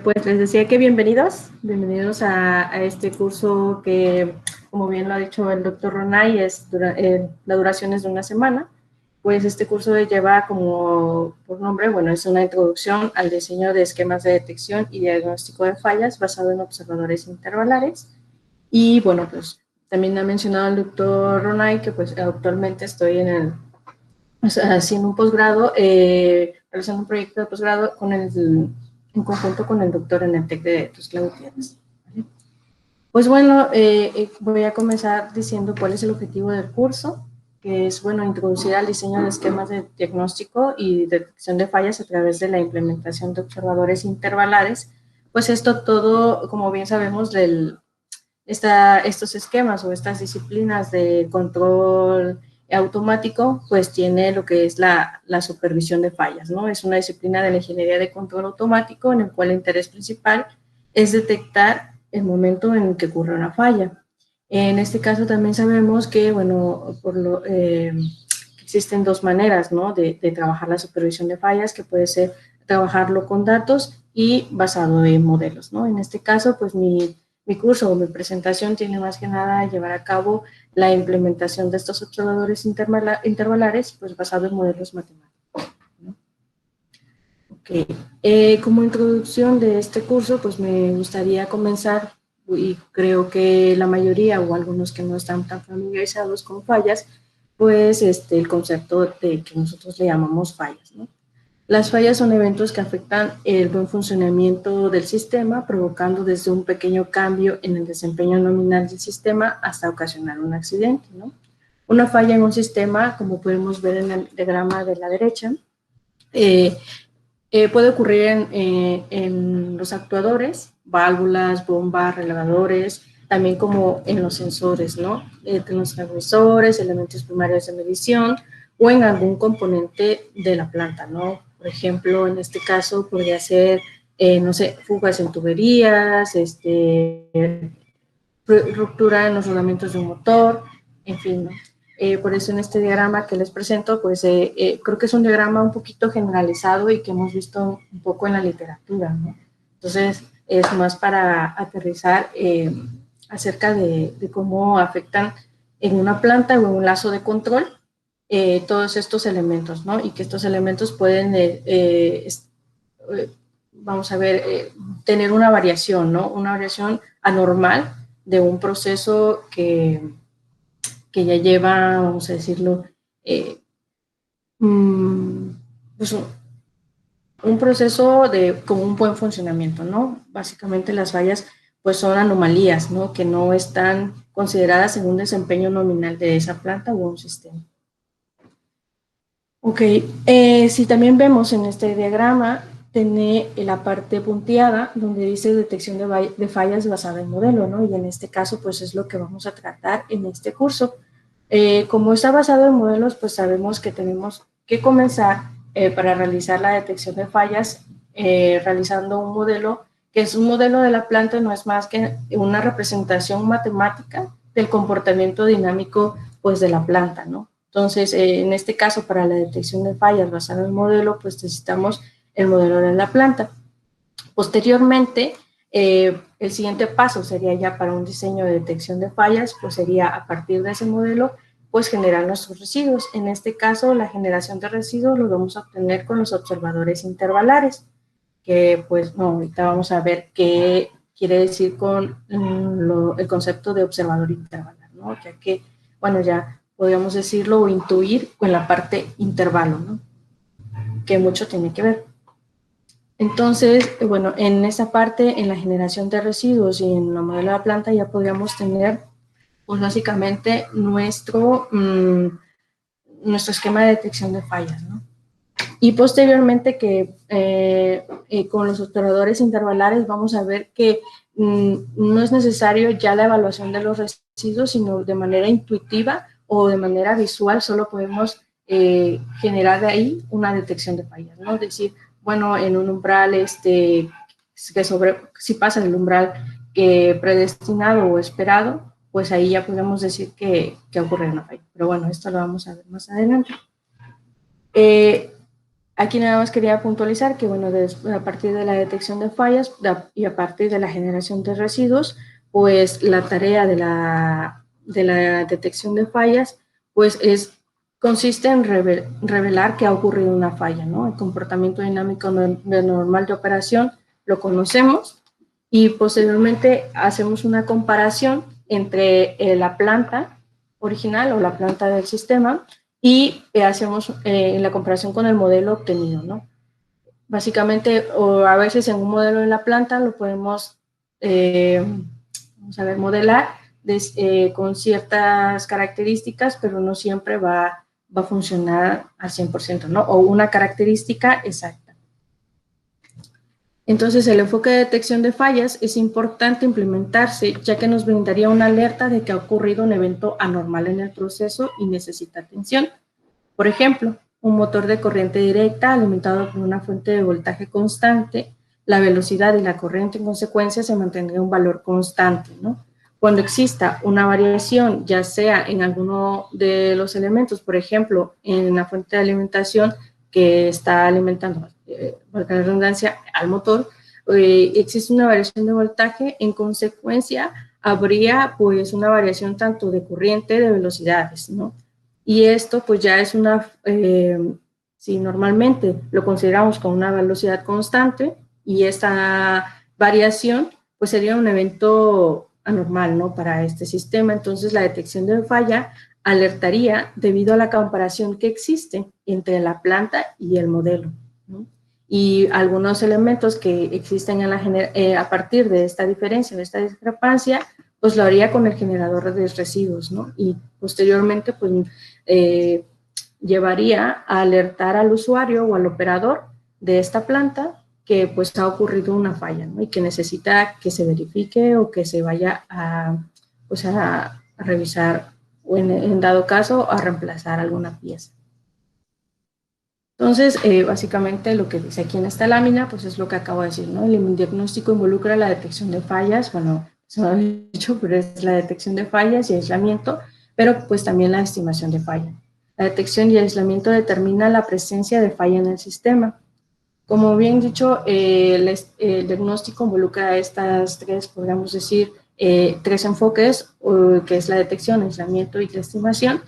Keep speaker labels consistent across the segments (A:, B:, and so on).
A: Pues les decía que bienvenidos a este curso que, como bien lo ha dicho el doctor Ronay, la duración es de una semana. Pues este curso lleva como por nombre, bueno, es una introducción al diseño de esquemas de detección y diagnóstico de fallas basado en observadores intervalares. Y bueno, pues también ha mencionado el doctor Ronay que pues actualmente estoy haciendo un posgrado, realizando un proyecto de posgrado en conjunto con el doctor en el TEC de Tuxtla Gutiérrez. Pues bueno, voy a comenzar diciendo cuál es el objetivo del curso, que es, bueno, introducir al diseño de esquemas de diagnóstico y detección de fallas a través de la implementación de observadores intervalares. Pues esto todo, como bien sabemos, estos esquemas o estas disciplinas de control automático, pues tiene lo que es la supervisión de fallas, ¿no? Es una disciplina de la ingeniería de control automático en el cual el interés principal es detectar el momento en el que ocurre una falla. En este caso también sabemos que, bueno, existen dos maneras, ¿no? De trabajar la supervisión de fallas, que puede ser trabajarlo con datos y basado en modelos, ¿no? En este caso, pues mi curso o mi presentación tiene más que nada llevar a cabo la implementación de estos observadores intervalares, pues basado en modelos matemáticos, ¿no? Okay. Como introducción de este curso, pues me gustaría comenzar, y creo que la mayoría o algunos que no están tan familiarizados con fallas, pues el concepto de que nosotros le llamamos fallas, ¿no? Las fallas son eventos que afectan el buen funcionamiento del sistema, provocando desde un pequeño cambio en el desempeño nominal del sistema hasta ocasionar un accidente, ¿no? Una falla en un sistema, como podemos ver en el diagrama de la derecha, eh, puede ocurrir en los actuadores, válvulas, bombas, relevadores, también como en los sensores, ¿no? En los transmisores, elementos primarios de medición o en algún componente de la planta, ¿no? Por ejemplo, en este caso podría ser, no sé, fugas en tuberías, ruptura en los rodamientos de un motor, en fin, ¿no? Por eso en este diagrama que les presento, pues creo que es un diagrama un poquito generalizado y que hemos visto un poco en la literatura, ¿no? Entonces, es más para aterrizar acerca de cómo afectan en una planta o en un lazo de control todos estos elementos, ¿no? Y que estos elementos pueden, vamos a ver, tener una variación, ¿no? Una variación anormal de un proceso que ya lleva, vamos a decirlo, eh, pues un proceso con un buen funcionamiento, ¿no? Básicamente las fallas pues son anomalías, ¿no? Que no están consideradas en un desempeño nominal de esa planta o un sistema. Ok, si también vemos en este diagrama, tiene la parte punteada donde dice detección de fallas basada en modelo, ¿no? Y en este caso, pues es lo que vamos a tratar en este curso. Como está basado en modelos, pues sabemos que tenemos que comenzar para realizar la detección de fallas realizando un modelo, que es un modelo de la planta, no es más que una representación matemática del comportamiento dinámico, pues, de la planta, ¿no? Entonces, en este caso, para la detección de fallas basada en el modelo, pues necesitamos el modelo de la planta. Posteriormente, el siguiente paso sería ya para un diseño de detección de fallas, pues sería a partir de ese modelo, pues generar nuestros residuos. En este caso, la generación de residuos lo vamos a obtener con los observadores intervalares, que pues no, ahorita vamos a ver qué quiere decir con el concepto de observador intervalar, ¿no? Ya que, bueno, ya podríamos decirlo o intuir con la parte intervalo, ¿no? Que mucho tiene que ver. Entonces, bueno, en esa parte, en la generación de residuos y en la modelo de la planta ya podríamos tener, pues básicamente, nuestro esquema de detección de fallas, ¿no? Y posteriormente que con los observadores intervalares vamos a ver que no es necesario ya la evaluación de los residuos, sino de manera intuitiva o de manera visual solo podemos generar de ahí una detección de fallas, ¿no? Es decir, bueno, en un umbral si pasa el umbral predestinado o esperado, pues ahí ya podemos decir que ocurre una falla. Pero bueno, esto lo vamos a ver más adelante. Aquí nada más quería puntualizar que, bueno, a partir de la detección de fallas y a partir de la generación de residuos, pues la tarea de la detección de fallas, pues consiste en revelar que ha ocurrido una falla, ¿no? El comportamiento dinámico normal de operación lo conocemos y posteriormente hacemos una comparación entre la planta original o la planta del sistema y hacemos la comparación con el modelo obtenido, ¿no? Básicamente, o a veces en un modelo de la planta lo podemos, vamos a ver, modelar con ciertas características, pero no siempre va a funcionar al 100%, ¿no? O una característica exacta. Entonces, el enfoque de detección de fallas es importante implementarse, ya que nos brindaría una alerta de que ha ocurrido un evento anormal en el proceso y necesita atención. Por ejemplo, un motor de corriente directa alimentado por una fuente de voltaje constante, la velocidad y la corriente en consecuencia se mantendría un valor constante, ¿no? Cuando exista una variación, ya sea en alguno de los elementos, por ejemplo, en la fuente de alimentación que está alimentando, valga la redundancia, al motor, existe una variación de voltaje, en consecuencia habría pues una variación tanto de corriente, de velocidades, ¿no? Y esto pues ya es si normalmente lo consideramos con una velocidad constante y esta variación pues sería un evento anormal, ¿no? Para este sistema. Entonces la detección de falla alertaría debido a la comparación que existe entre la planta y el modelo, ¿no? Y algunos elementos que existen a partir de esta diferencia, de esta discrepancia, pues lo haría con el generador de residuos, ¿no? Y posteriormente, pues, llevaría a alertar al usuario o al operador de esta planta que pues ha ocurrido una falla, ¿no? Y que necesita que se verifique o que se vaya pues, a revisar o en dado caso a reemplazar alguna pieza. Entonces, básicamente lo que dice aquí en esta lámina, pues es lo que acabo de decir, ¿no? El diagnóstico involucra la detección de fallas, bueno, se me ha dicho, pero es la detección de fallas y aislamiento, pero pues también la estimación de falla. La detección y aislamiento determina la presencia de falla en el sistema. Como bien dicho, el diagnóstico involucra estas tres, podríamos decir, tres enfoques, que es la detección, aislamiento y la estimación.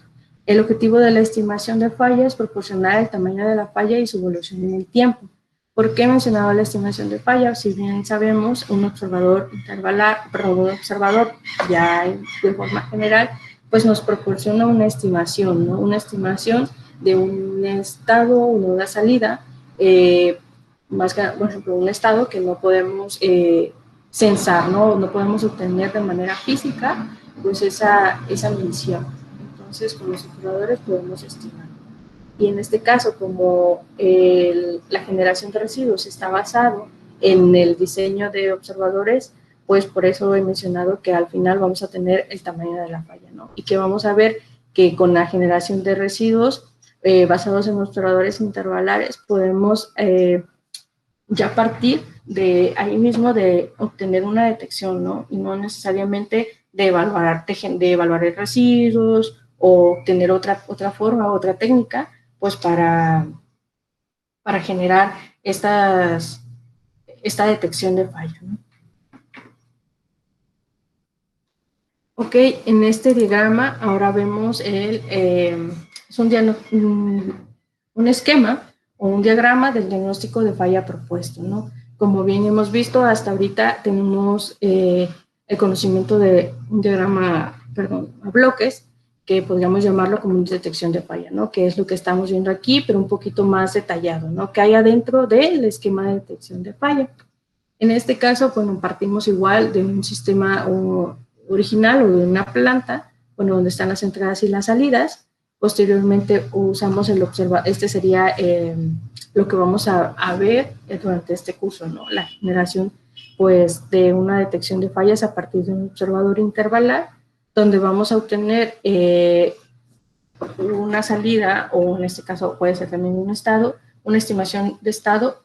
A: El objetivo de la estimación de falla es proporcionar el tamaño de la falla y su evolución en el tiempo. ¿Por qué he mencionado la estimación de falla? Si bien sabemos, un observador ya de forma general, pues nos proporciona una estimación, ¿no? Una estimación de un estado o una salida, más que, por ejemplo, un estado que no podemos censar, no podemos obtener de manera física, pues esa medición. Entonces, con los observadores podemos estimar. Y en este caso, como la generación de residuos está basado en el diseño de observadores, pues por eso he mencionado que al final vamos a tener el tamaño de la falla, ¿no? Y que vamos a ver que con la generación de residuos basados en observadores intervalares podemos ya partir de ahí mismo de obtener una detección, ¿no? Y no necesariamente de evaluar residuos o tener otra forma, otra técnica, pues para generar esta detección de falla, ¿no? Ok, en este diagrama ahora vemos es un esquema o un diagrama del diagnóstico de falla propuesto, ¿no? Como bien hemos visto, hasta ahorita tenemos el conocimiento de un diagrama, perdón, a bloques, que podríamos llamarlo como una detección de falla, ¿no? Que es lo que estamos viendo aquí, pero un poquito más detallado, ¿no? Que hay adentro del esquema de detección de falla. En este caso, bueno, partimos igual de un sistema original o de una planta, bueno, donde están las entradas y las salidas. Posteriormente usamos este sería lo que vamos a ver durante este curso, ¿no? La generación, pues, de una detección de fallas a partir de un observador intervalar, donde vamos a obtener una salida, o en este caso puede ser también un estado, una estimación de estado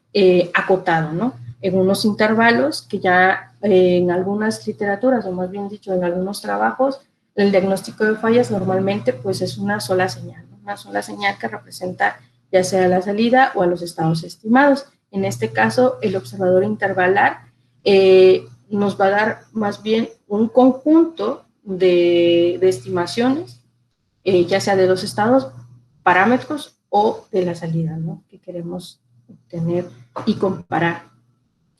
A: acotado, ¿no? En unos intervalos que ya en algunas literaturas, o más bien dicho, en algunos trabajos, el diagnóstico de fallas normalmente pues es una sola señal, ¿no? Una sola señal que representa ya sea a la salida o a los estados estimados. En este caso, el observador intervalar nos va a dar más bien un conjunto de estimaciones, ya sea de los estados, parámetros o de la salida, ¿no?, que queremos obtener y comparar.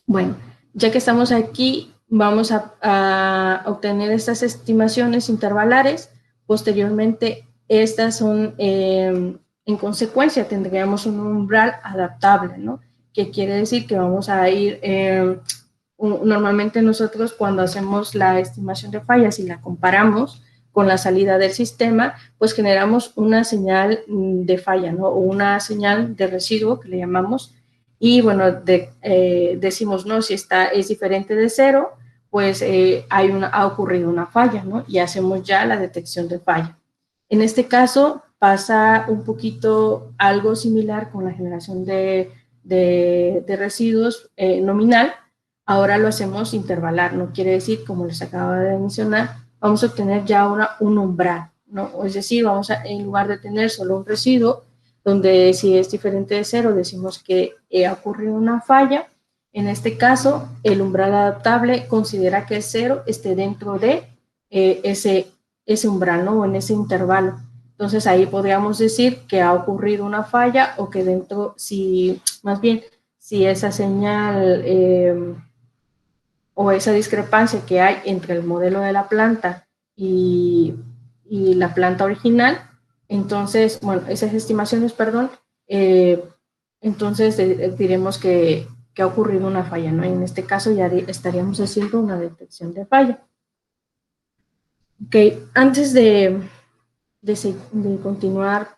A: Bueno, ya que estamos aquí, vamos a obtener estas estimaciones intervalares. Posteriormente, estas son, en consecuencia, tendríamos un umbral adaptable, ¿no? Que quiere decir que vamos a ir, normalmente nosotros cuando hacemos la estimación de fallas y la comparamos con la salida del sistema, pues generamos una señal de falla, ¿no? O una señal de residuo que le llamamos. Y bueno, decimos, ¿no?, si es diferente de cero, pues ha ocurrido una falla, ¿no? Y hacemos ya la detección de falla. En este caso pasa un poquito algo similar con la generación de residuos nominal. Ahora lo hacemos intervalar, no quiere decir, como les acabo de mencionar, vamos a obtener ya ahora un umbral, ¿no? Es decir, en lugar de tener solo un residuo, donde si es diferente de cero decimos que ha ocurrido una falla. En este caso, el umbral adaptable considera que el cero esté dentro de ese umbral, ¿no?, o en ese intervalo. Entonces ahí podríamos decir que ha ocurrido una falla, o que dentro, más bien, si esa señal o esa discrepancia que hay entre el modelo de la planta y la planta original, entonces, bueno, esas estimaciones, perdón, entonces diremos que ha ocurrido una falla, ¿no? En este caso ya estaríamos haciendo una detección de falla. Ok, antes de continuar,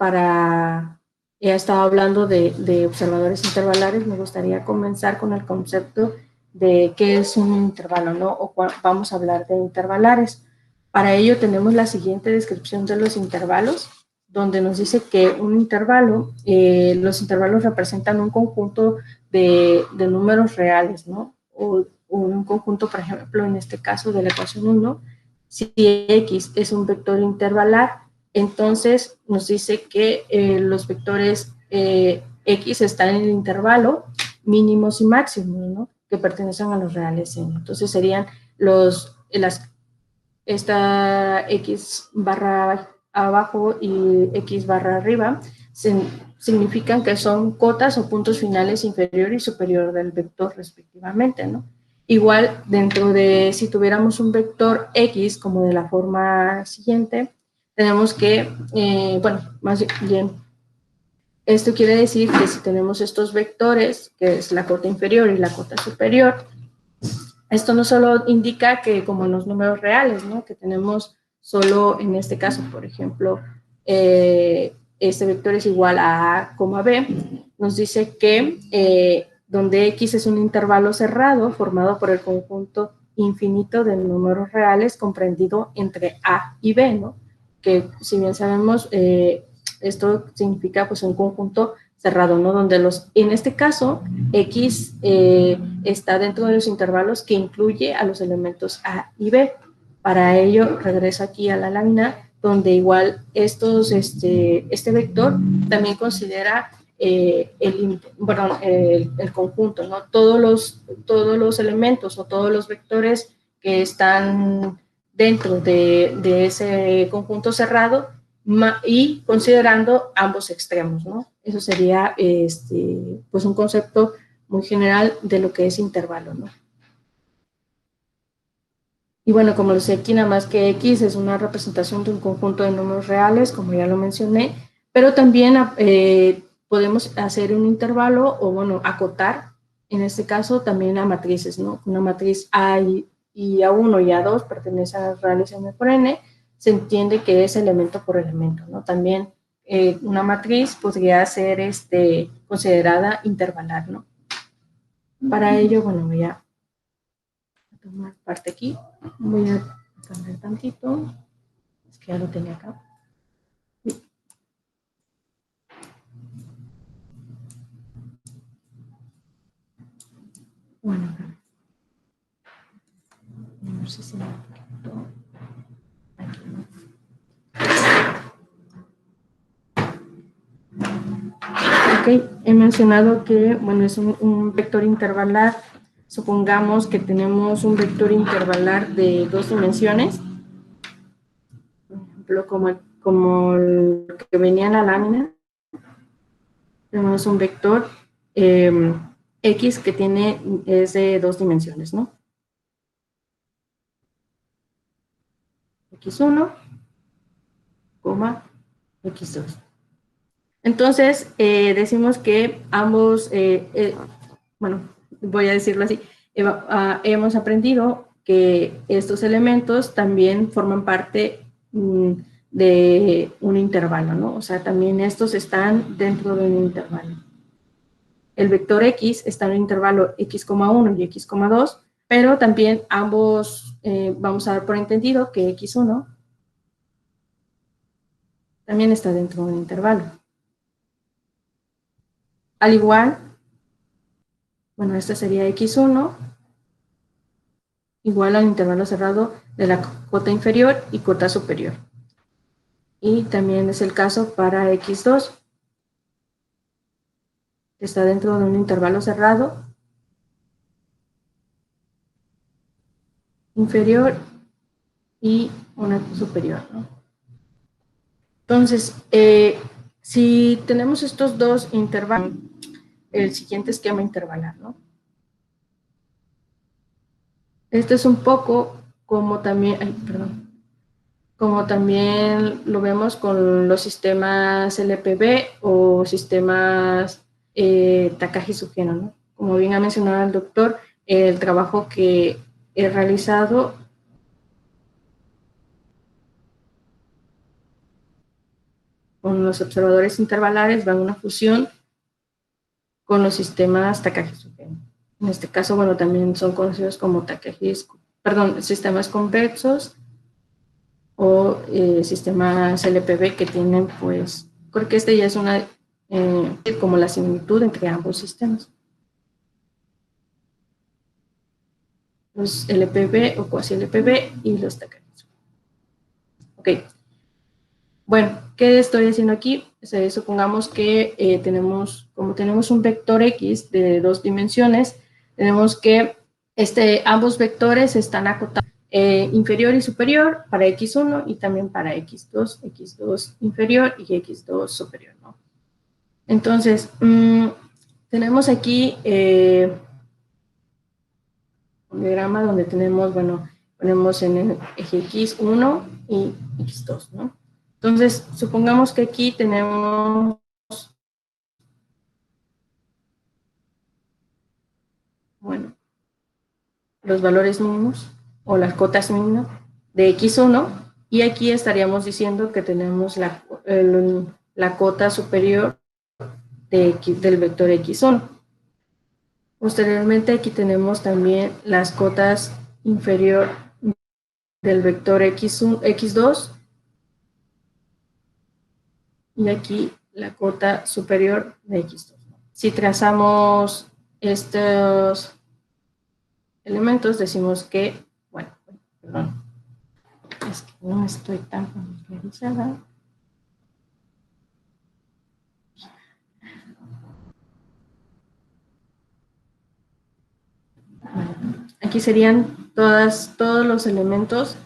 A: he estado hablando de observadores intervalares, me gustaría comenzar con el concepto de qué es un intervalo, ¿no? O vamos a hablar de intervalares. Para ello tenemos la siguiente descripción de los intervalos, donde nos dice que un intervalo, los intervalos representan un conjunto de números reales, ¿no? O un conjunto, por ejemplo, en este caso de la ecuación 1, si X es un vector intervalar, entonces nos dice que los vectores X están en el intervalo mínimos y máximos, ¿no?, que pertenecen a los reales n. Entonces serían esta X barra abajo y X barra arriba, significan que son cotas o puntos finales inferior y superior del vector respectivamente, ¿no? Igual, dentro de, si tuviéramos un vector X como de la forma siguiente, tenemos que, bueno, más bien, esto quiere decir que si tenemos estos vectores, que es la cota inferior y la cota superior, esto no solo indica que como en los números reales, ¿no?, que tenemos solo, en este caso, por ejemplo, este vector es igual a A, B, nos dice que donde X es un intervalo cerrado formado por el conjunto infinito de números reales comprendido entre A y B, ¿no?, que si bien sabemos, esto significa pues un conjunto cerrado, ¿no?, donde en este caso, X está dentro de los intervalos que incluye a los elementos A y B. Para ello, regreso aquí a la lámina, donde igual este vector también considera el conjunto, ¿no? Todos los elementos o todos los vectores que están dentro de ese conjunto cerrado, y considerando ambos extremos, ¿no? Eso sería pues un concepto muy general de lo que es intervalo, ¿no? Y bueno, como les decía aquí, nada más que X es una representación de un conjunto de números reales, como ya lo mencioné, pero también podemos hacer un intervalo, o bueno, acotar, en este caso, también a matrices, ¿no? Una matriz A y A1 y A2 pertenecen a las reales M por N, se entiende que es elemento por elemento, ¿no? También una matriz podría ser considerada intervalar, ¿no? Para ello, bueno, voy a tomar parte aquí. Voy a cambiar tantito. Es que ya lo tenía acá. Bueno, no sé si me quito. Aquí, ¿no? he mencionado que, bueno, es un vector intervalar. Supongamos que tenemos un vector intervalar de 2 dimensiones, por ejemplo, como el que venía en la lámina. Tenemos un vector X que es de 2 dimensiones, ¿no? X1, X2. Entonces, decimos que ambos, bueno, voy a decirlo así, hemos aprendido que estos elementos también forman parte de un intervalo, ¿no? O sea, también estos están dentro de un intervalo. El vector X está en el intervalo X,1 y X,2, pero también ambos vamos a dar por entendido que X1 también está dentro de un intervalo. Al igual, bueno, este sería X1 igual al intervalo cerrado de la cota inferior y cota superior. Y también es el caso para X2, que está dentro de un intervalo cerrado inferior y una superior, ¿no? Entonces, si tenemos estos dos intervalos, el siguiente esquema intervalar, ¿no? Este es un poco como también, como también lo vemos con los sistemas LPB o sistemas Takagi-Sugeno, ¿no? Como bien ha mencionado el doctor, el trabajo que he realizado con los observadores intervalares va en una fusión con los sistemas Takagi-Sugeno. En este caso, bueno, también son conocidos como sistemas convexos o sistemas LPB que tienen, pues, creo que este ya es una, como la similitud entre ambos sistemas. Los LPB o cuasi LPB y los Takagi. Ok. Bueno, ¿qué estoy haciendo aquí? Supongamos que como tenemos un vector X de 2 dimensiones, tenemos que ambos vectores están acotados inferior y superior para X1 y también para X2, X2 inferior y X2 superior, ¿no? Entonces, tenemos aquí un diagrama donde tenemos, bueno, ponemos en el eje X1 y X2, ¿no? Entonces, supongamos que aquí tenemos, bueno, los valores mínimos o las cotas mínimas de X1 y aquí estaríamos diciendo que tenemos la cota superior del vector X1. Posteriormente aquí tenemos también las cotas inferior del vector X1, X2 y aquí la cota superior de X2. Si trazamos estos elementos, decimos que, bueno, perdón, es que no estoy tan familiarizada. Bueno, aquí serían todos los elementos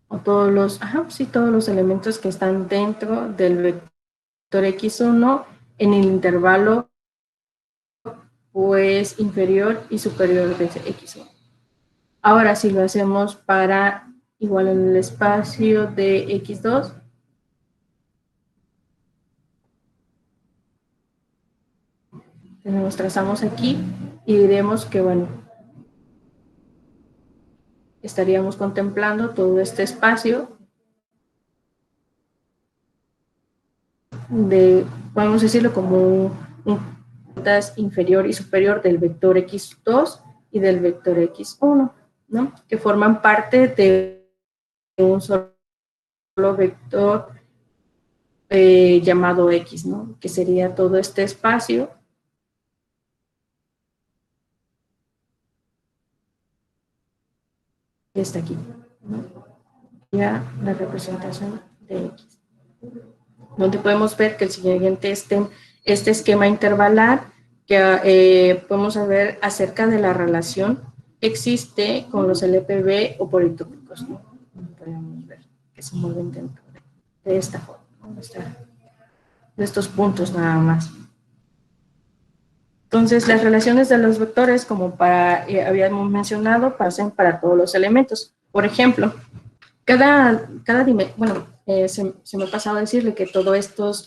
A: o todos los elementos que están dentro del vector X1 en el intervalo pues inferior y superior de X1. Ahora si lo hacemos para igual en el espacio de X2, trazamos aquí y diremos que, bueno, estaríamos contemplando todo este espacio podemos decirlo como un inferior y superior del vector X2 y del vector X1, ¿no? Que forman parte de un solo vector llamado X, ¿no? Que sería todo este espacio que está aquí, ¿no? Ya la representación de X, donde podemos ver que el siguiente este esquema intervalar que podemos saber acerca de la relación que existe con los LPB o politópicos, ¿no? Podemos ver que se mueven dentro de esta forma, ¿no? De estos puntos nada más. Entonces, las relaciones de los vectores, como habíamos mencionado, pasan para todos los elementos. Por ejemplo, se me ha pasado a decirle que todos estos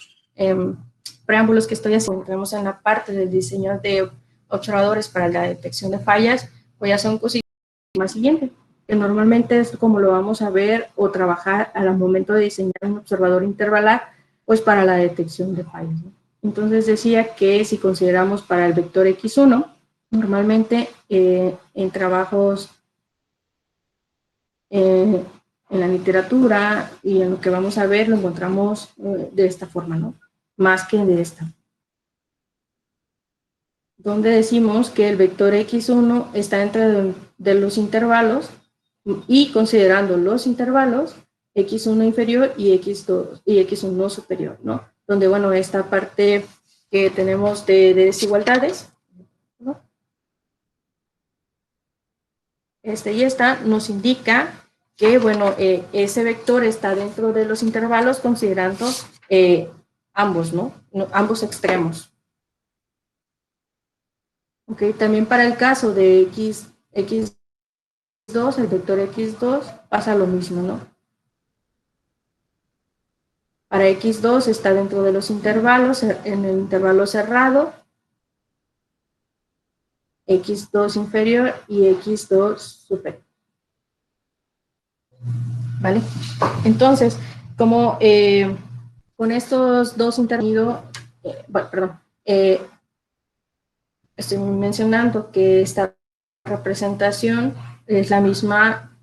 A: preámbulos que estoy haciendo, tenemos en la parte del diseño de observadores para la detección de fallas, voy a hacer un cosito más siguiente, que normalmente es como lo vamos a ver o trabajar al momento de diseñar un observador intervalar, pues para la detección de fallas, ¿no? Entonces decía que si consideramos para el vector X1, normalmente en trabajos en la literatura y en lo que vamos a ver lo encontramos de esta forma, ¿no? Más que de esta. Donde decimos que el vector X1 está entre de los intervalos y considerando los intervalos X1 inferior y X1 superior, ¿no? Donde, bueno, esta parte que tenemos de desigualdades, ¿no? Y esta nos indica que, bueno, ese vector está dentro de los intervalos considerando ambos, ¿no? Ambos extremos. Ok, también para el caso de X2, el vector X2 pasa lo mismo, ¿no? Para X2 está dentro de los intervalos, en el intervalo cerrado, X2 inferior y X2 superior. ¿Vale? Entonces, como con estos dos intervenidos, estoy mencionando que esta representación es la misma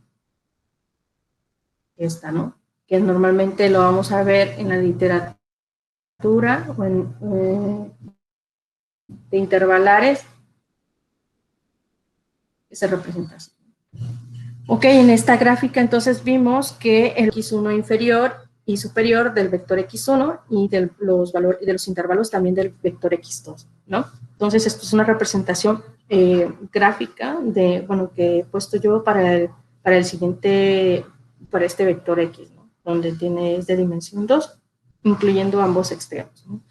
A: que esta, ¿no? Que normalmente lo vamos a ver en la literatura o de intervalares, esa representación. Ok, en esta gráfica entonces vimos que el X1 inferior y superior del vector X1 y de los intervalos también del vector X2, ¿no? Entonces esto es una representación gráfica de, bueno, que he puesto yo para el siguiente, para este vector X, ¿no? Donde es de dimensión 2, incluyendo ambos extremos, ¿no?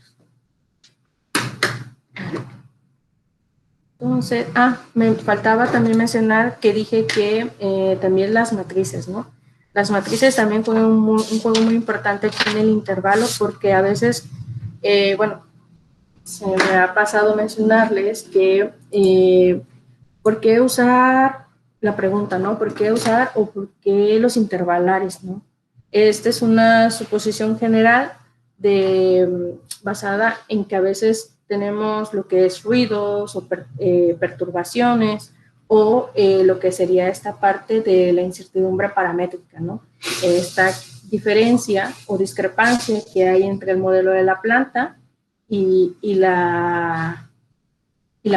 A: Entonces, me faltaba también mencionar que dije que también las matrices, ¿no? Las matrices también juegan un juego muy importante aquí en el intervalo porque a veces, bueno, se me ha pasado mencionarles que ¿por qué usar la pregunta, ¿no? ¿Por qué usar o por qué los intervalares, ¿no? Esta es una suposición general basada en que a veces tenemos lo que es ruidos o perturbaciones o lo que sería esta parte de la incertidumbre paramétrica, ¿no? Esta diferencia o discrepancia que hay entre el modelo de la planta y la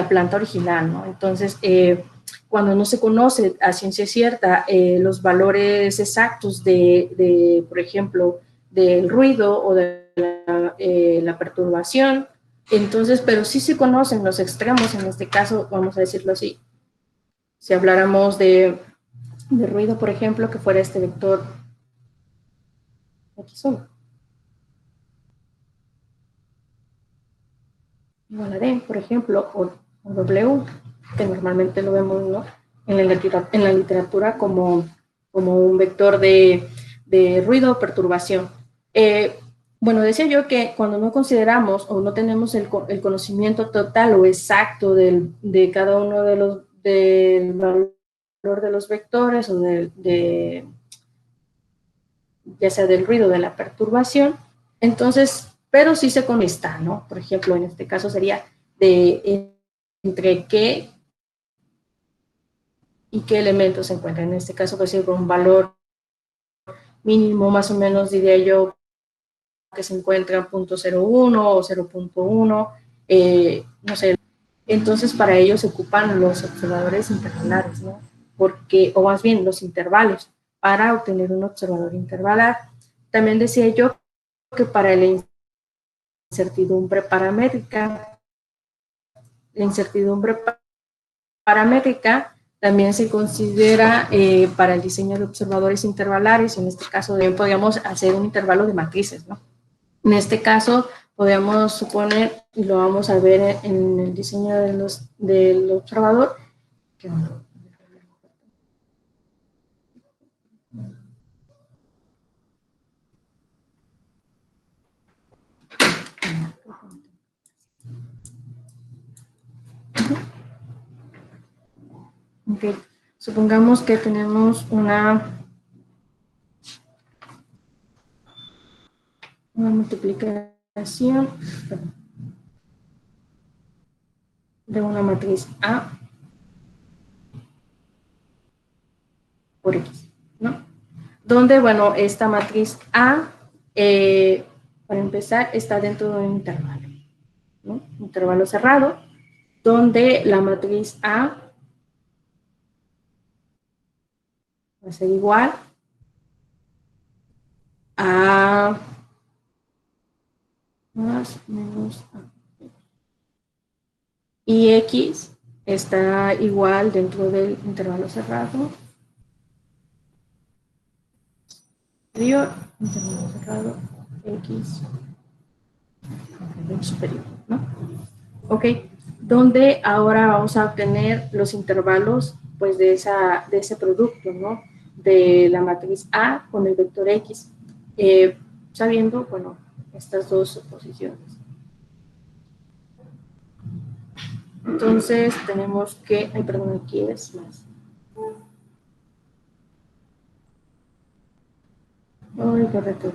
A: planta original, ¿no? Entonces, cuando no se conoce a ciencia cierta los valores exactos por ejemplo, del ruido o de la perturbación, entonces, pero sí se conocen los extremos, en este caso, vamos a decirlo así, si habláramos de ruido, por ejemplo, que fuera este vector X1. Igual a D, por ejemplo, o W, que normalmente lo vemos, ¿no? en la literatura como un vector de ruido o perturbación. Bueno, decía yo que cuando no consideramos o no tenemos el conocimiento total o exacto de cada uno del valor de los vectores o ya sea del ruido o de la perturbación, entonces, pero sí se conecta, ¿no? Por ejemplo, en este caso sería entre qué y qué elementos se encuentran. En este caso, pues con un valor mínimo, más o menos, diría yo, que se encuentra 0.01 o 0.1, no sé. Entonces, para ello se ocupan los observadores intervalares, ¿no? O más bien, los intervalos, para obtener un observador intervalar. También decía yo que para la incertidumbre paramétrica, la incertidumbre paramétrica también se considera para el diseño de observadores intervalares. En este caso también podríamos hacer un intervalo de matrices, ¿no? En este caso podemos suponer, y lo vamos a ver en el diseño del observador, que okay. Supongamos que tenemos una multiplicación de una matriz A por X, ¿no? Donde, bueno, esta matriz A, para empezar, está dentro de un intervalo, ¿no? Un intervalo cerrado, donde la matriz A va a ser igual a más menos A. Y X está igual dentro del intervalo cerrado, superior, intervalo cerrado, X superior, ¿no? Ok, donde ahora vamos a obtener los intervalos pues de ese producto, ¿no? De la matriz A con el vector X, sabiendo, bueno, estas dos suposiciones. Entonces tenemos que, ay, perdón, aquí es más. Ay, correcto.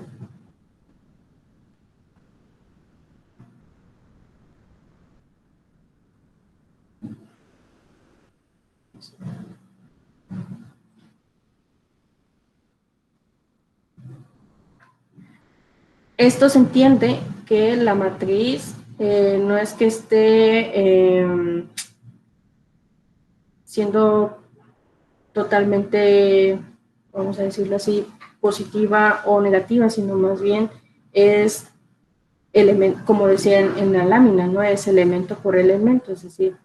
A: Esto se entiende que la matriz no es que esté siendo totalmente, vamos a decirlo así, positiva o negativa, sino más bien es elemento, como decía en la lámina, no es elemento por elemento, es decir,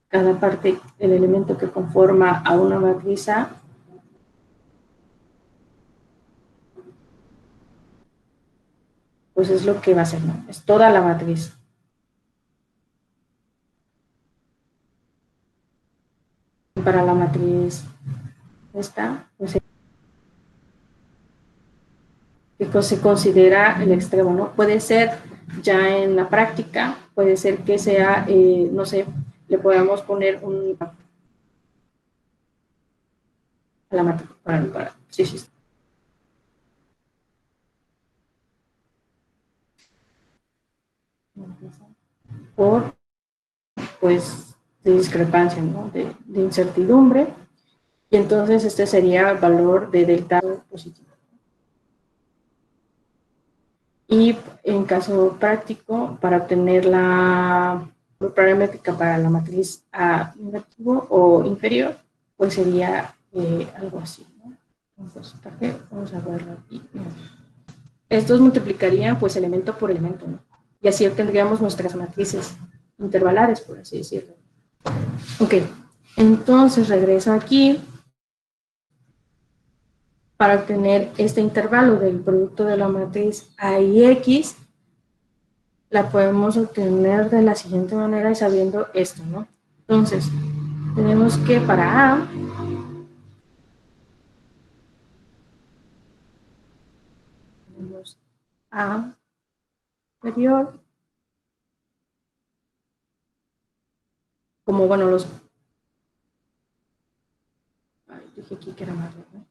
A: cada parte, el elemento que conforma a una matriz A, pues es lo que va a ser, ¿no? Es toda la matriz. Para la matriz esta, pues que se considera el extremo, ¿no? Puede ser ya en la práctica, puede ser que sea, no sé, le podamos poner un a la matriz, sí, sí, por, pues, de discrepancia, ¿no? De incertidumbre, y entonces este sería el valor de delta positivo. Y en caso práctico, para obtener la paramétrica para la matriz A negativo o inferior, pues sería algo así, ¿no? Entonces, ¿para qué? Vamos a verlo aquí. Estos multiplicarían pues elemento por elemento, ¿no? Y así obtendríamos nuestras matrices intervalares, por así decirlo. Ok, entonces regreso aquí. Para obtener este intervalo del producto de la matriz A y X, la podemos obtener de la siguiente manera y sabiendo esto, ¿no? Entonces, tenemos que para A, tenemos A superior, como, bueno, los... Ay, dije aquí que era más, ¿no?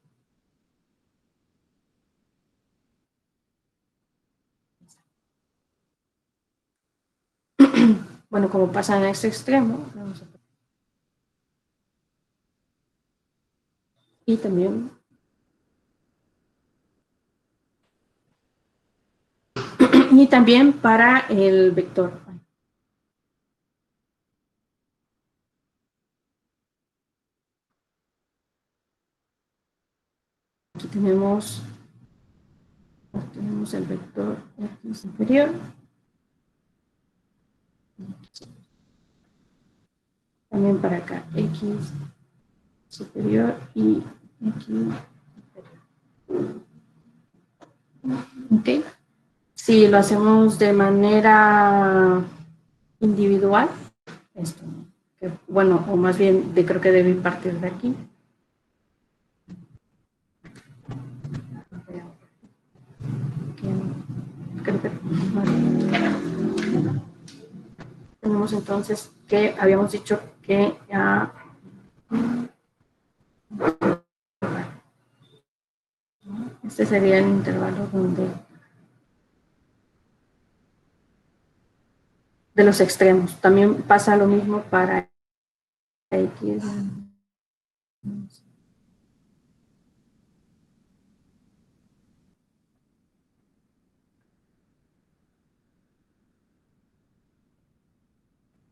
A: Bueno, como pasa en este extremo, vamos a... Y también... Y también para el vector. aquí tenemos el vector x inferior. También para acá, x superior y x inferior. ¿Ok? Si lo hacemos de manera individual, esto, que, bueno, o más bien creo que debe partir de aquí. Creo que tenemos entonces que habíamos dicho que ya este sería el intervalo donde de los extremos. También pasa lo mismo para x.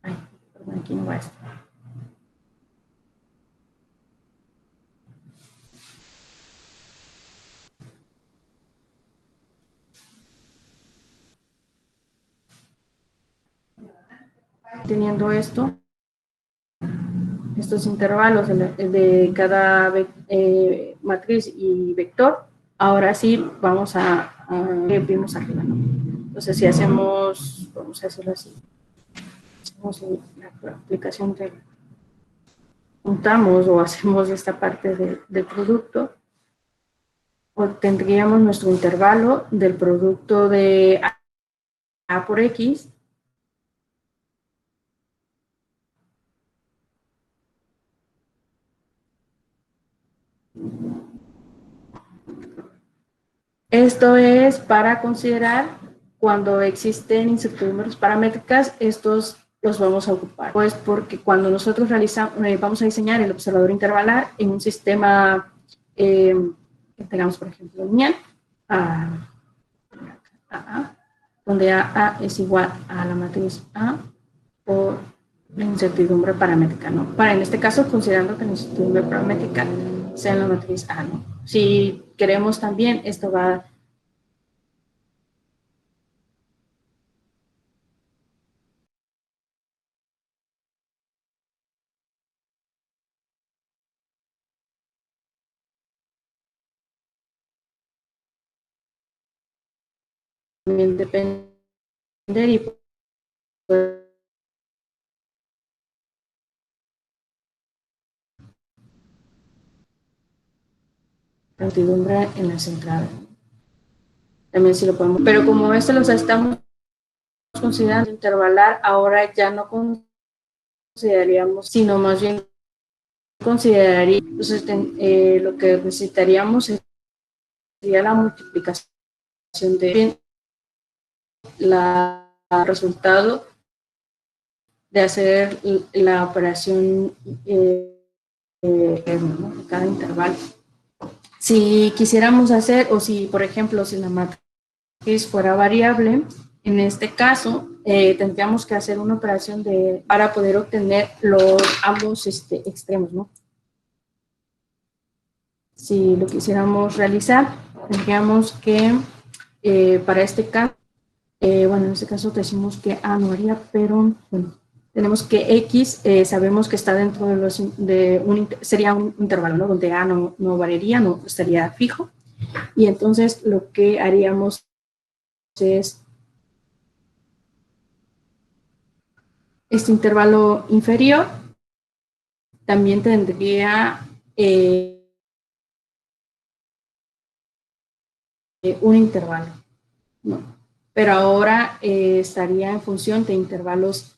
A: Ay, perdón, aquí no va a estar. Teniendo estos intervalos de cada matriz y vector, ahora sí vamos a vimos arriba, ¿no? Entonces, si hacemos, vamos a hacerlo así, hacemos la aplicación de juntamos o hacemos esta parte del producto, obtendríamos nuestro intervalo del producto de A por X. Esto es para considerar cuando existen incertidumbres paramétricas, estos los vamos a ocupar. Pues porque cuando nosotros vamos a diseñar el observador intervalar en un sistema que tengamos, por ejemplo, lineal, donde A es igual a la matriz A por la incertidumbre paramétrica, ¿no? En este caso, considerando que la incertidumbre paramétrica sea en la matriz A, ¿no? Si queremos también, esto va también depender y incertidumbre en las entradas. También sí lo podemos, pero como esto los estamos considerando intervalar, ahora ya no consideraríamos, sino más bien consideraría, entonces lo que necesitaríamos sería la multiplicación de la resultado de hacer la operación en cada intervalo. Si quisiéramos hacer, o si, por ejemplo, si la matriz fuera variable, en este caso, tendríamos que hacer una operación para poder obtener ambos extremos, ¿no? Si lo quisiéramos realizar, tendríamos que, para este caso, bueno, en este caso decimos que A no haría, pero bueno, tenemos que X, sabemos que está dentro sería un intervalo, ¿no? Donde A no variaría, no estaría fijo. Y entonces lo que haríamos es este intervalo inferior también tendría un intervalo, ¿no? Pero ahora estaría en función de intervalos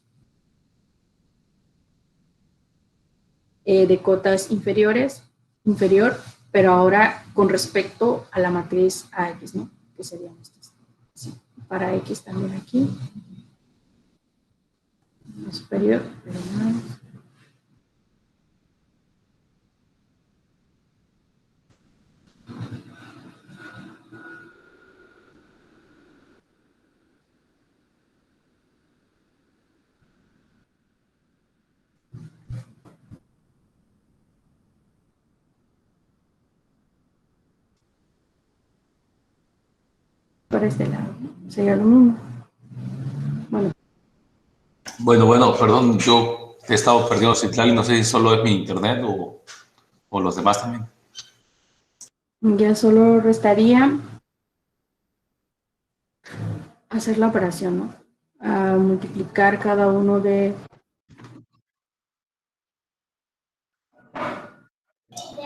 A: de cotas inferior, pero ahora con respecto a la matriz AX, ¿no? Que serían estas. Sí. Para X también aquí, superior, pero más. para este lado, ¿no? Sería lo mismo. Bueno.
B: Bueno, perdón, yo he estado perdiendo Citlali, no sé si solo es mi internet o los demás también.
A: Ya solo restaría hacer la operación, ¿no? A multiplicar cada uno de...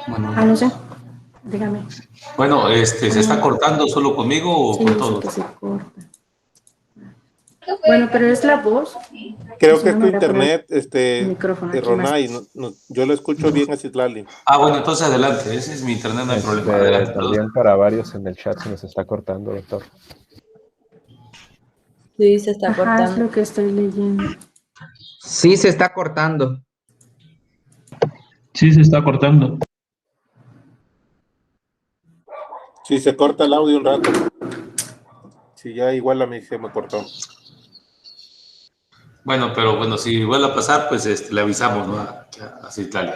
B: Bueno,
A: no sé, dígame.
B: bueno, ¿se está cortando solo conmigo o
A: Sí,
B: con
A: dice
B: todos?
A: que se corta. Bueno, pero es la voz. Y
C: Creo
A: si
C: que
A: no,
C: es
A: me
C: tu
A: voy a poner
C: internet,
A: el micrófono aquí más.
C: Ronay, yo lo escucho bien a Citlali.
B: Ah, bueno, entonces adelante, ese es mi internet, no hay problema, adelante.
D: También para varios en el chat se nos está cortando, doctor.
E: Sí, se está
A: Ajá,
E: cortando.
A: es lo que estoy leyendo.
F: Sí, se está cortando.
G: Sí, se está cortando.
C: Sí, se corta el audio un rato. Sí, ya igual a mí se me cortó.
B: Bueno, pero bueno, si vuelve a pasar, pues le avisamos, ¿no? A Citlali.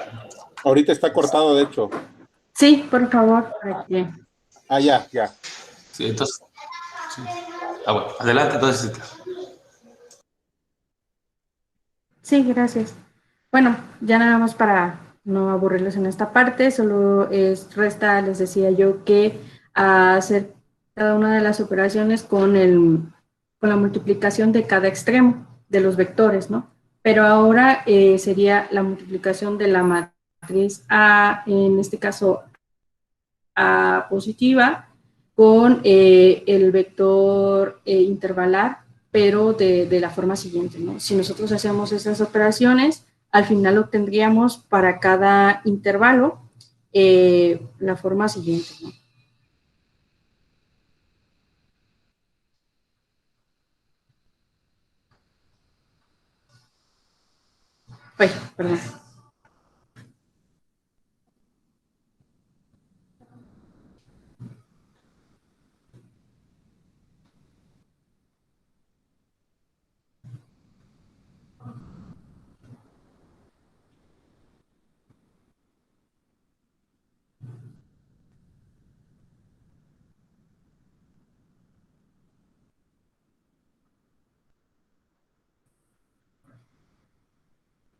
C: Ahorita está cortado, de hecho.
A: Sí, por favor, aquí.
C: Ah, ya.
B: Sí, entonces, sí. Ah, bueno, adelante entonces, Citlali.
A: Sí, gracias. Bueno, ya nada más para no aburrirles en esta parte, solo resta, les decía yo, que hacer cada una de las operaciones con la multiplicación de cada extremo de los vectores, ¿no? Pero ahora sería la multiplicación de la matriz A, en este caso A positiva, con el vector intervalar, pero de la forma siguiente, ¿no? Si nosotros hacemos esas operaciones, al final obtendríamos para cada intervalo la forma siguiente, ¿no? Ay, perdón.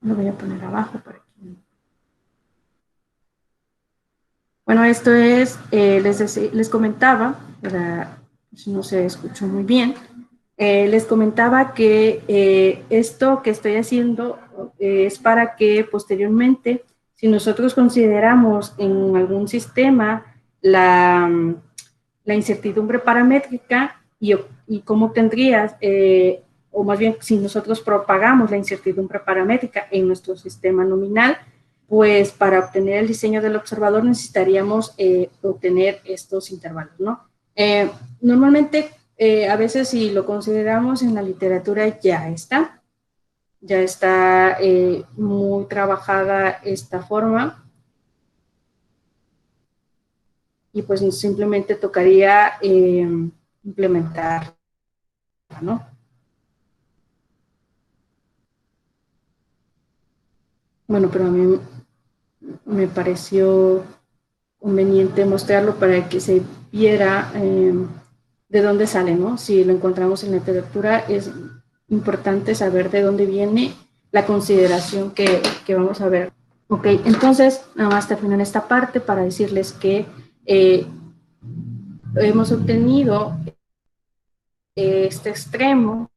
A: Lo voy a poner abajo para que... Bueno, esto es, les comentaba, si no se escuchó muy bien, les comentaba que esto que estoy haciendo es para que posteriormente, si nosotros consideramos en algún sistema la incertidumbre paramétrica y cómo obtendrías, o más bien si nosotros propagamos la incertidumbre paramétrica en nuestro sistema nominal, pues para obtener el diseño del observador necesitaríamos obtener estos intervalos, ¿no? Normalmente, a veces si lo consideramos en la literatura ya está muy trabajada esta forma y pues simplemente tocaría implementar, ¿no? Bueno, pero a mí me pareció conveniente mostrarlo para que se viera de dónde sale, ¿no? Si lo encontramos en la literatura, es importante saber de dónde viene la consideración que vamos a ver. Ok, entonces, nada más termino en esta parte para decirles que hemos obtenido este extremo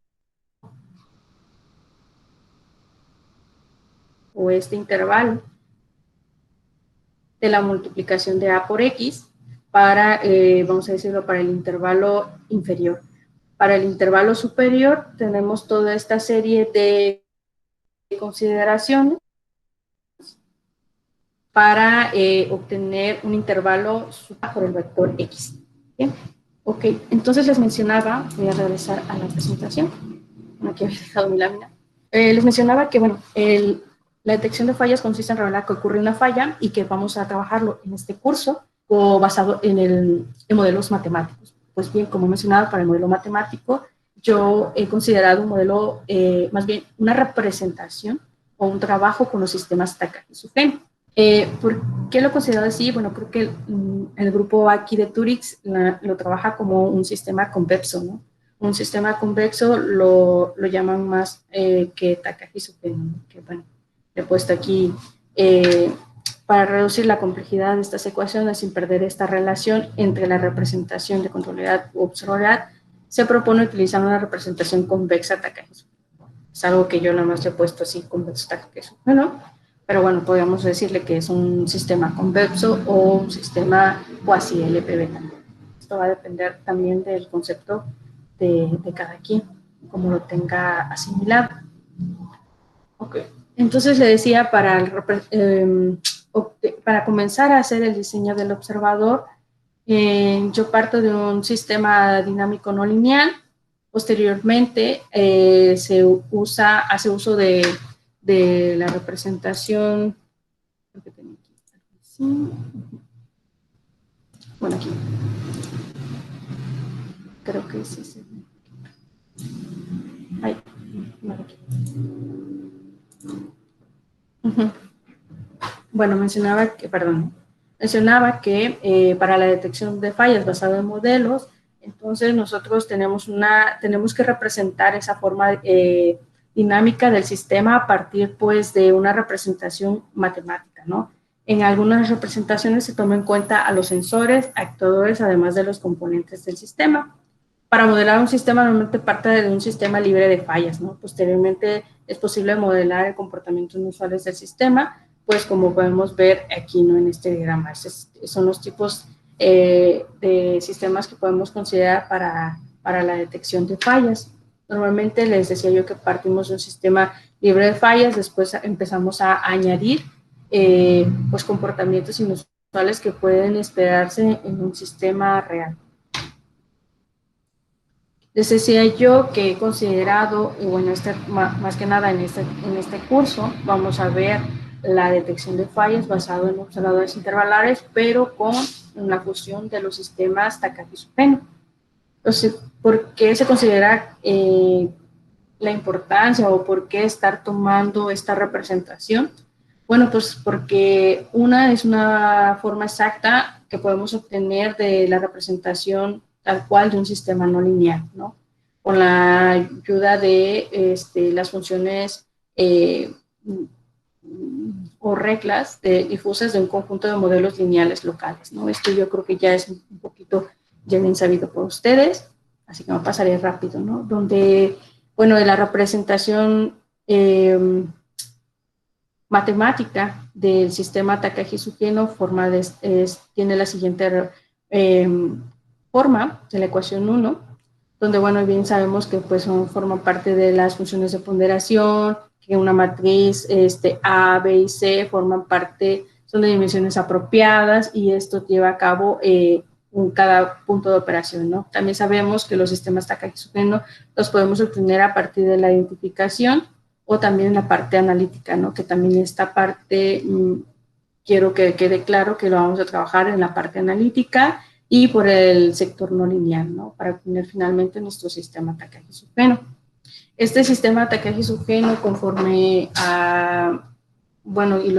A: o este intervalo de la multiplicación de A por X para, vamos a decirlo, para el intervalo inferior. Para el intervalo superior tenemos toda esta serie de consideraciones para obtener un intervalo por el vector X. ¿Bien? Ok, entonces les mencionaba, voy a regresar a la presentación, aquí había dejado mi lámina, les mencionaba que, bueno, la detección de fallas consiste en revelar que ocurre una falla y que vamos a trabajarlo en este curso o basado en modelos matemáticos. Pues bien, como mencionaba, para el modelo matemático, yo he considerado un modelo, más bien una representación o un trabajo con los sistemas Takagi-Sufren. ¿Por qué lo considero así? Bueno, creo que el grupo aquí de Turix lo trabaja como un sistema convexo, ¿no? Un sistema convexo lo llaman más que Takagi Sugeno, ¿no? Que bueno, le he puesto aquí para reducir la complejidad de estas ecuaciones sin perder esta relación entre la representación de controlabilidad u observabilidad, se propone utilizar una representación convexa Takagi Sugeno. Es algo que yo nada más le he puesto así, convexo Takagi Sugeno, ¿no? Pero bueno, podríamos decirle que es un sistema convexo o un sistema cuasi LPB también. Esto va a depender también del concepto de cada quien, como lo tenga asimilado. Ok, entonces le decía, para comenzar a hacer el diseño del observador, yo parto de un sistema dinámico no lineal. Posteriormente hace uso de la representación, bueno, aquí, creo que sí, sí. Ay, bueno, aquí. Bueno, mencionaba que para la detección de fallas basado en modelos, entonces nosotros tenemos que representar esa forma dinámica del sistema a partir, pues, de una representación matemática, ¿no? En algunas representaciones se toma en cuenta a los sensores, actuadores, además de los componentes del sistema. Para modelar un sistema normalmente parte de un sistema libre de fallas, ¿no? Posteriormente es posible modelar el comportamiento inusuales del sistema, pues como podemos ver aquí, ¿no? En este diagrama. Son los tipos de sistemas que podemos considerar para la detección de fallas. Normalmente les decía yo que partimos de un sistema libre de fallas, después empezamos a añadir pues comportamientos inusuales que pueden esperarse en un sistema real. Les decía yo que he considerado, y bueno, más que nada en este curso, vamos a ver la detección de fallas basado en observadores intervalares, pero con una fusión de los sistemas Takagi-Sugeno. Entonces, ¿por qué se considera la importancia o por qué estar tomando esta representación? Bueno, pues porque una es una forma exacta que podemos obtener de la representación tal cual de un sistema no lineal, ¿no? Con la ayuda de las funciones o reglas difusas de un conjunto de modelos lineales locales, ¿no? Esto yo creo que ya es un poquito ya bien sabido por ustedes, así que me pasaré rápido, ¿no? Donde, bueno, de la representación matemática del sistema Takagi-Sugeno tiene la siguiente forma de la ecuación 1, donde, bueno, bien sabemos que pues forman parte de las funciones de ponderación, que una matriz A, B y C forman parte, son de dimensiones apropiadas y esto lleva a cabo cada punto de operación, ¿no? También sabemos que los sistemas Takagi-Sugeno los podemos obtener a partir de la identificación o también en la parte analítica, ¿no? Que también esta parte, quiero que quede claro que lo vamos a trabajar en la parte analítica y por el sector no lineal, ¿no? Para obtener finalmente nuestro sistema Takagi-Sugeno. Este sistema Takagi-Sugeno, conforme a, bueno, y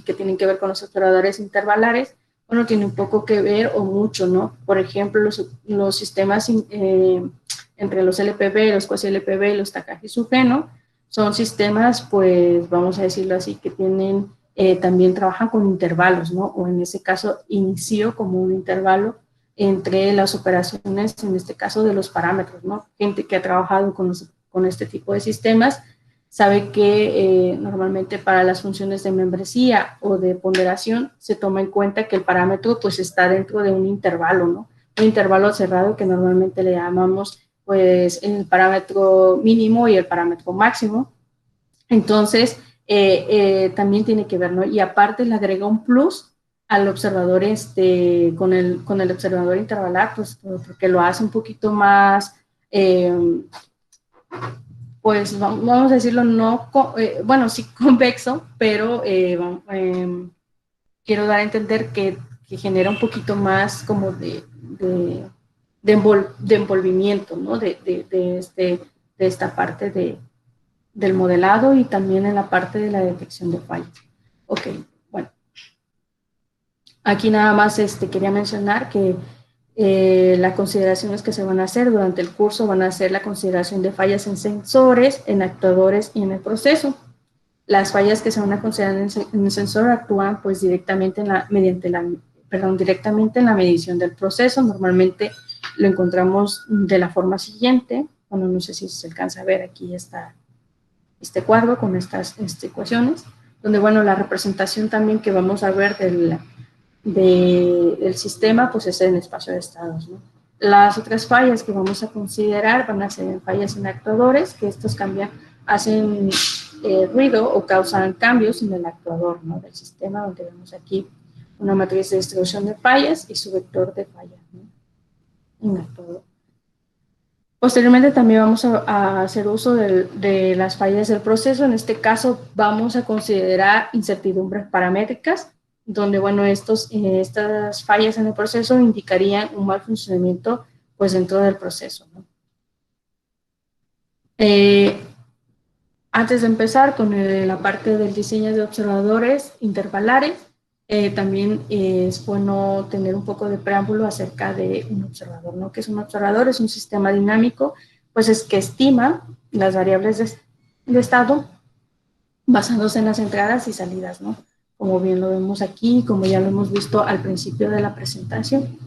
A: que tienen que ver con los observadores intervalares, bueno, tiene un poco que ver o mucho, ¿no? Por ejemplo, los sistemas entre los LPB, los cuasi LPB y los Takagi-Sugeno son sistemas, pues, vamos a decirlo así, que tienen, también trabajan con intervalos, ¿no? O en ese caso, inicio como un intervalo entre las operaciones, en este caso, de los parámetros, ¿no? Gente que ha trabajado con este tipo de sistemas sabe que normalmente para las funciones de membresía o de ponderación se toma en cuenta que el parámetro pues está dentro de un intervalo, ¿no? Un intervalo cerrado que normalmente le llamamos pues el parámetro mínimo y el parámetro máximo. Entonces, también tiene que ver, ¿no? Y aparte le agrega un plus al observador con el observador intervalar, pues porque lo hace un poquito más, pues vamos a decirlo, no, bueno, sí convexo, pero quiero dar a entender que genera un poquito más como de envolvimiento, ¿no? De esta parte del modelado y también en la parte de la detección de fallas. Ok, Aquí nada más quería mencionar que las consideraciones que se van a hacer durante el curso van a ser la consideración de fallas en sensores, en actuadores y en el proceso. Las fallas que se van a considerar en el sensor actúan pues directamente directamente en la medición del proceso. Normalmente lo encontramos de la forma siguiente. Bueno, no sé si se alcanza a ver, aquí está este cuadro con estas ecuaciones, donde, bueno, la representación también que vamos a ver del sistema, pues es en espacio de estados, ¿no? Las otras fallas que vamos a considerar van a ser fallas en actuadores, que estos hacen ruido o causan cambios en el actuador, ¿no?, del sistema, donde vemos aquí una matriz de distribución de fallas y su vector de fallas, ¿no?, en actuador. Posteriormente también vamos a hacer uso de las fallas del proceso. En este caso vamos a considerar incertidumbres paramétricas, donde, bueno, estas fallas en el proceso indicarían un mal funcionamiento pues dentro del proceso, ¿no? Antes de empezar con la parte del diseño de observadores intervalares, también es bueno tener un poco de preámbulo acerca de un observador, ¿no? ¿Qué es un observador? Es un sistema dinámico, pues es que estima las variables de estado basándose en las entradas y salidas, ¿no? Como bien lo vemos aquí, como ya lo hemos visto al principio de la presentación.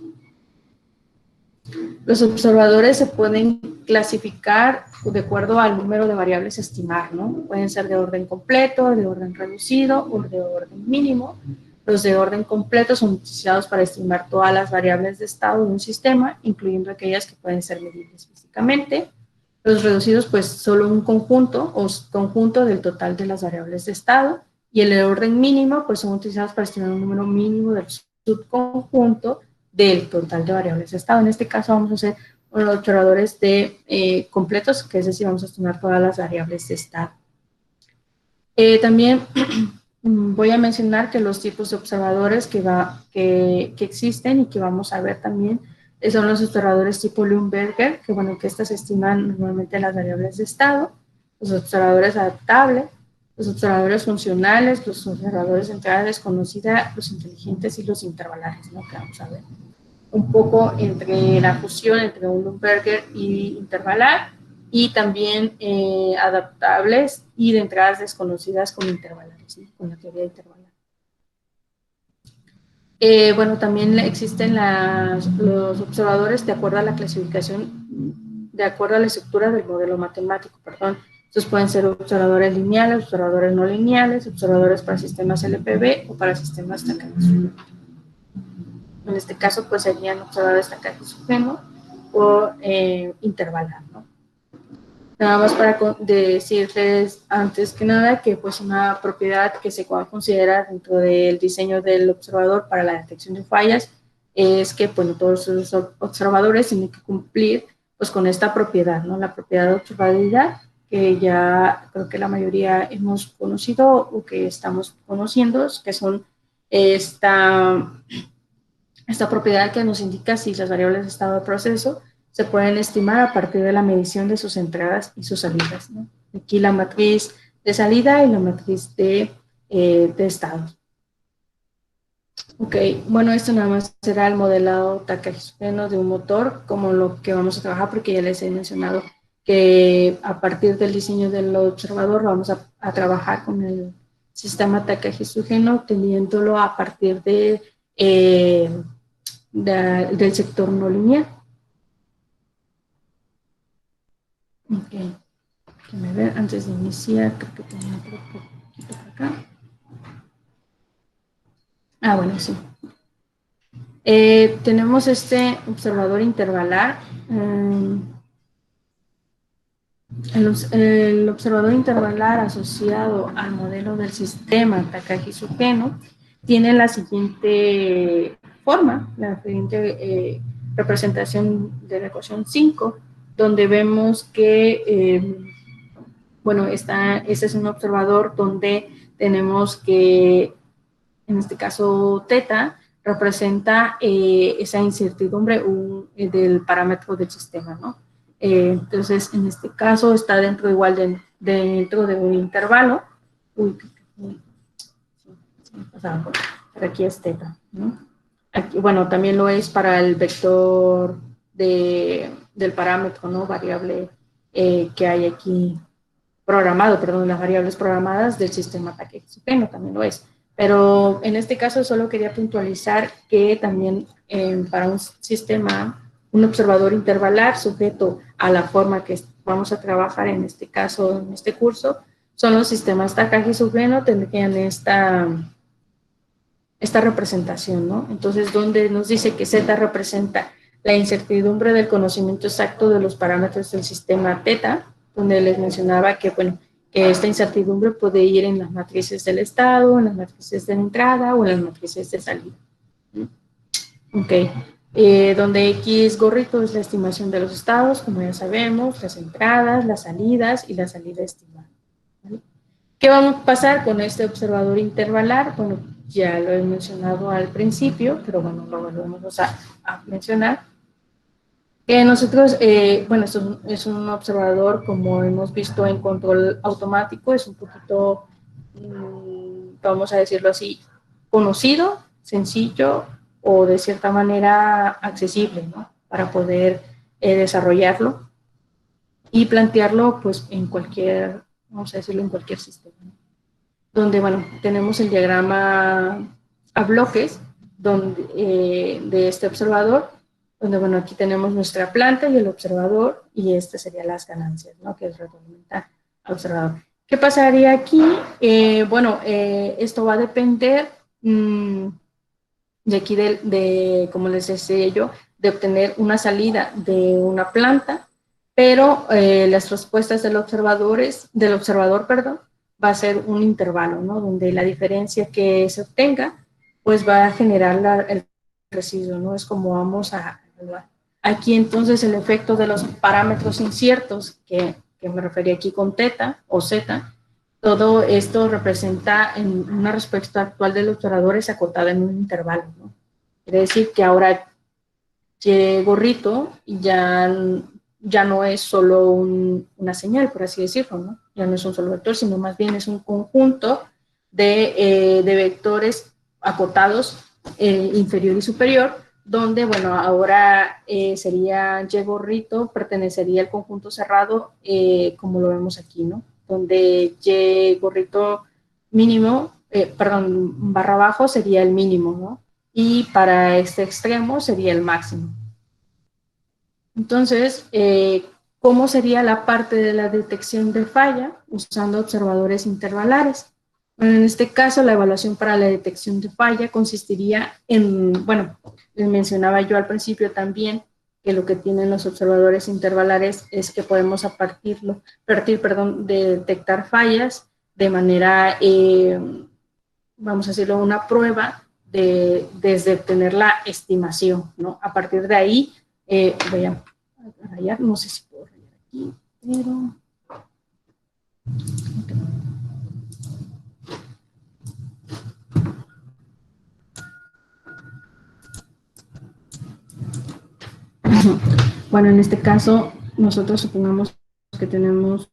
A: Los observadores se pueden clasificar de acuerdo al número de variables a estimar, ¿no? Pueden ser de orden completo, de orden reducido o de orden mínimo. Los de orden completo son utilizados para estimar todas las variables de estado de un sistema, incluyendo aquellas que pueden ser medibles físicamente. Los reducidos, pues, solo un conjunto o conjunto del total de las variables de estado. Y el de orden mínimo, pues, son utilizados para estimar un número mínimo del subconjunto del total de variables de estado. En este caso vamos a hacer los observadores completos, que es decir, vamos a estimar todas las variables de estado. También voy a mencionar que los tipos de observadores que existen y que vamos a ver también son los observadores tipo Leuenberger, que, bueno, que estas estiman normalmente las variables de estado, los observadores adaptables, los observadores funcionales, los observadores de entrada desconocida, los inteligentes y los intervalares, ¿no?, que vamos a ver un poco entre la fusión entre un Leuenberger y intervalar, y también adaptables y de entradas desconocidas con intervalares, ¿no?, con la teoría intervalar. Bueno, también existen los observadores de acuerdo a la clasificación, de acuerdo a la estructura del modelo matemático, perdón. Estos pueden ser observadores lineales, observadores no lineales, observadores para sistemas LPB o para sistemas Takagi-Sugeno. En este caso, pues serían observadores Takagi-Sugeno o intervalar, ¿no? Nada más para decirles antes que nada que, pues, una propiedad que se puede considerar dentro del diseño del observador para la detección de fallas es que, bueno, todos los observadores tienen que cumplir pues con esta propiedad, ¿no? La propiedad de observabilidad, que ya creo que la mayoría hemos conocido o que estamos conociendo, que son esta propiedad que nos indica si las variables de estado de proceso se pueden estimar a partir de la medición de sus entradas y sus salidas, ¿no? Aquí la matriz de salida y la matriz de estado. Ok, bueno, esto nada más será el modelado Takagi-Sugeno de un motor, como lo que vamos a trabajar, porque ya les he mencionado que a partir del diseño del observador vamos a trabajar con el sistema Takagi-Sugeno, teniéndolo a partir del sector no lineal. Ok, déjenme ver, antes de iniciar, creo que tenía otro poquito por acá. Ah, bueno, sí. Tenemos este observador intervalar. El observador intervalar asociado al modelo del sistema Takagi-Sugeno tiene la siguiente forma, la siguiente representación de la ecuación 5, donde vemos que, bueno, este es un observador donde tenemos que, en este caso, θ representa esa incertidumbre del parámetro del sistema, ¿no? Entonces, en este caso, está dentro igual dentro de un intervalo. Uy, pero aquí es θ, ¿no? Aquí, bueno, también lo es para el vector del parámetro, ¿no? Variable que hay aquí programado, perdón, las variables programadas del sistema ataque exógeno también lo es. Pero en este caso solo quería puntualizar que también para un sistema, un observador intervalar sujeto a la forma que vamos a trabajar en este caso, en este curso, son los sistemas ataque exógeno, tendrían esta representación, ¿no? Entonces, donde nos dice que Z representa la incertidumbre del conocimiento exacto de los parámetros del sistema teta, donde les mencionaba que, bueno, que esta incertidumbre puede ir en las matrices del estado, en las matrices de entrada o en las matrices de salida. Ok. Donde X gorrito es la estimación de los estados, como ya sabemos, las entradas, las salidas y la salida estimada. ¿Vale? ¿Qué vamos a pasar con este observador intervalar? Bueno, ya lo he mencionado al principio, pero bueno, lo volvemos a mencionar. Que nosotros, bueno, esto es un observador, como hemos visto en control automático, es un poquito, vamos a decirlo así, conocido, sencillo o de cierta manera accesible, ¿no? Para poder desarrollarlo y plantearlo pues en cualquier, vamos a decirlo, en cualquier sistema, ¿no? Donde, bueno, tenemos el diagrama a bloques donde, de este observador, donde, bueno, aquí tenemos nuestra planta y el observador, y este serían las ganancias, ¿no? Que es retroalimentar al observador. ¿Qué pasaría aquí? Bueno, esto va a depender de aquí, como les decía yo, de obtener una salida de una planta, pero las respuestas del observador, perdón, va a ser un intervalo, ¿no? Donde la diferencia que se obtenga, pues va a generar el residuo, ¿no? Es como vamos a evaluar. Aquí entonces el efecto de los parámetros inciertos, que me refería aquí con teta o zeta, todo esto representa en una respuesta actual del observador es acotada en un intervalo, ¿no? Quiere decir que ahora Y gorrito ya no es solo una señal, por así decirlo, ¿no? Ya no es un solo vector, sino más bien es un conjunto de vectores acotados inferior y superior, donde, bueno, ahora sería Y gorrito, pertenecería al conjunto cerrado, como lo vemos aquí, ¿no? Donde Y gorrito mínimo, perdón, barra abajo sería el mínimo, ¿no? Y para este extremo sería el máximo. Entonces, ¿cómo sería la parte de la detección de falla usando observadores intervalares? Bueno, en este caso, la evaluación para la detección de falla consistiría en, bueno, les mencionaba yo al principio también que lo que tienen los observadores intervalares es que podemos partir, de detectar fallas de manera, vamos a decirlo, una prueba desde obtener la estimación, ¿no? A partir de ahí, voy a rayar, no sé si puedo rayar aquí, pero... Okay. Bueno, en este caso, nosotros supongamos que tenemos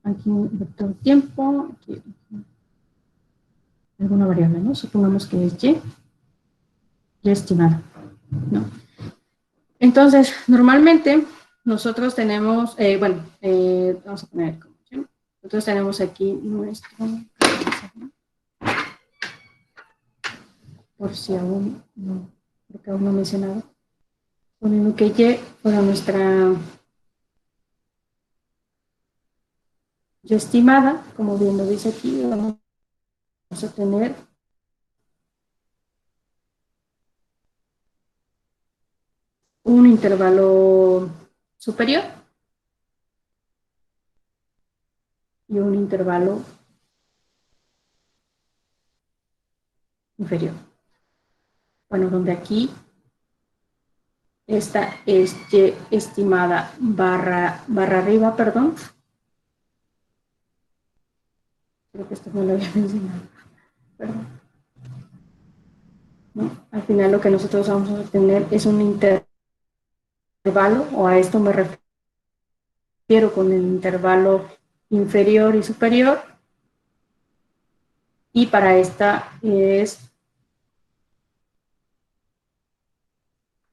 A: aquí un vector tiempo, aquí alguna variable, ¿no? Supongamos que es Y estimada, ¿no? Entonces, normalmente nosotros tenemos, bueno, vamos a poner como Y. Nosotros tenemos aquí nuestro, por si aún no, porque aún no he mencionado, poniendo que Y fuera nuestra Y estimada, como bien lo dice aquí, vamos a tener un intervalo superior y un intervalo inferior. Bueno, donde aquí esta es Y estimada barra arriba, perdón. Creo que esto no lo había mencionado. Perdón. ¿No? Al final lo que nosotros vamos a obtener es un intervalo, o a esto me refiero con el intervalo inferior y superior, y para esta es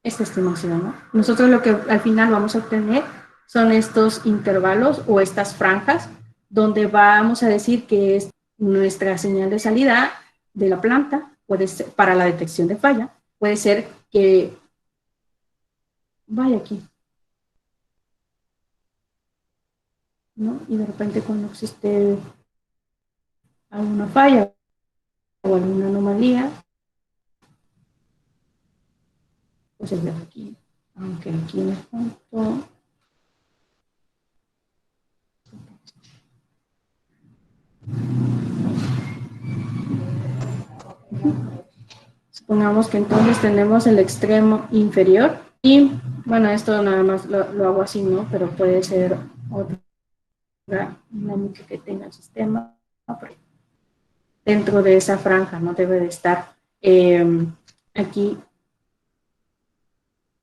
A: esta estimación, ¿no? Nosotros lo que al final vamos a obtener son estos intervalos o estas franjas donde vamos a decir que es nuestra señal de salida de la planta, puede ser para la detección de falla, puede ser que vaya aquí, ¿no? Y de repente cuando existe alguna falla o alguna anomalía, pues es de aquí, aunque aquí en el punto supongamos que entonces tenemos el extremo inferior y, bueno, esto nada más lo hago así, ¿no? Pero puede ser otra dinámica que tenga el sistema. Dentro de esa franja, no debe de estar aquí.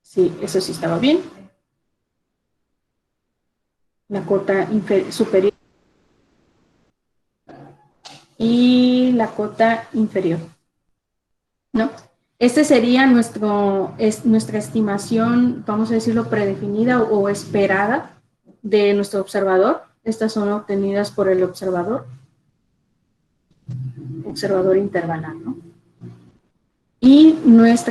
A: Sí, eso sí estaba bien. La cota superior y la cota inferior, ¿no? Este sería nuestra estimación, vamos a decirlo, predefinida o esperada de nuestro observador. Estas son obtenidas por el observador intervalar, ¿no? Y nuestra